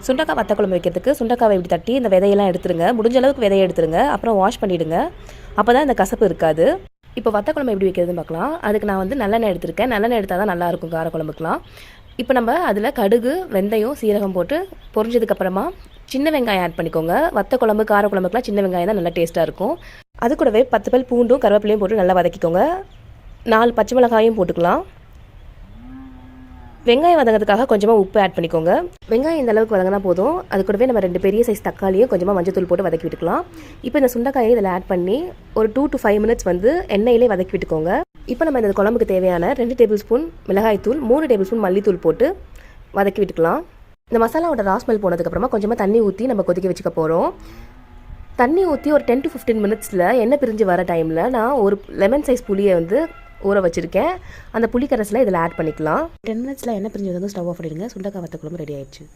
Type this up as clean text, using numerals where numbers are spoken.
சுண்டக்காய் வத்த குழம்பு வைக்கிறதுக்கு சுண்டக்காவை இப்படி தட்டி இந்த விதையெல்லாம் எடுத்துருங்க. முடிஞ்ச அளவுக்கு விதையை எடுத்துருங்க. அப்புறம் வாஷ் பண்ணிவிடுங்க. அப்போ தான் இந்த கசப்பு இருக்காது. இப்போ வத்த குழம்பு எப்படி வைக்கிறதுன்னு பார்க்கலாம். அதுக்கு நான் வந்து நல்லெண்ணெய் எடுத்திருக்கேன். நல்லெண்ணெய் எடுத்தால் தான் நல்லாயிருக்கும் காரக்குழம்புக்குலாம். இப்போ நம்ம அதில் கடுகு, வெந்தயம், சீரகம் போட்டு பொரிஞ்சதுக்கப்புறமா சின்ன வெங்காயம் ஆட் பண்ணிக்கோங்க. வத்த குழம்பு காரக்குழம்புக்குலாம் சின்ன வெங்காயம் தான் நல்லா டேஸ்ட்டாக இருக்கும். அது கூடவே 10 பல் பூண்டும் கருவேப்பிலையும் போட்டு நல்லா வதக்கிக்கோங்க. 4 பச்சை மிளகாயும் போட்டுக்கலாம். வெங்காயம் வதங்கிறதுக்காக கொஞ்சமாக உப்பு ஆட் பண்ணிக்கோங்க. வெங்காயம் இந்த அளவுக்கு வதங்கினா போதும். அது கூடவே நம்ம 2 பெரிய சைஸ் தக்காளியும் கொஞ்சமாக மஞ்சத்தூள் போட்டு வதக்கி விட்டுக்கலாம். இப்போ இந்த சுண்டைக்காயை இதில் ஆட் பண்ணி ஒரு 2 to 5 மினிட்ஸ் வந்து எண்ணெயிலே வதக்கி விட்டுக்கோங்க. இப்போ நம்ம இந்த குழம்புக்கு தேவையான 2 டேபிள் ஸ்பூன் மிளகாய்த்தூள், 3 டேபிள் ஸ்பூன் மல்லித்தூள் போட்டு வதக்கி விட்டுக்கலாம். இந்த மசாலாவோட ராஸ்மெல் போனதுக்கப்புறமா கொஞ்சமாக தண்ணி ஊற்றி நம்ம கொதிக்க வச்சுக்க போகிறோம். தண்ணி ஊற்றி ஒரு 10 to 15 மினிட்ஸில் எண்ணெய் பிரிஞ்சு வர டைமில் நான் ஒரு லெமன் சைஸ் புளியை வந்து ஊற வச்சுருக்கேன். அந்த புளி கரைசலை இதில் ஆட் பண்ணிக்கலாம். 10 மினிட்ஸில் எண்ணெய் பிரிஞ்சு வந்து ஸ்டவ் ஆஃப் பண்ணிடுங்க. சுண்டக்காய் வத்த குழம்பு ரெடி ஆயிடுச்சு.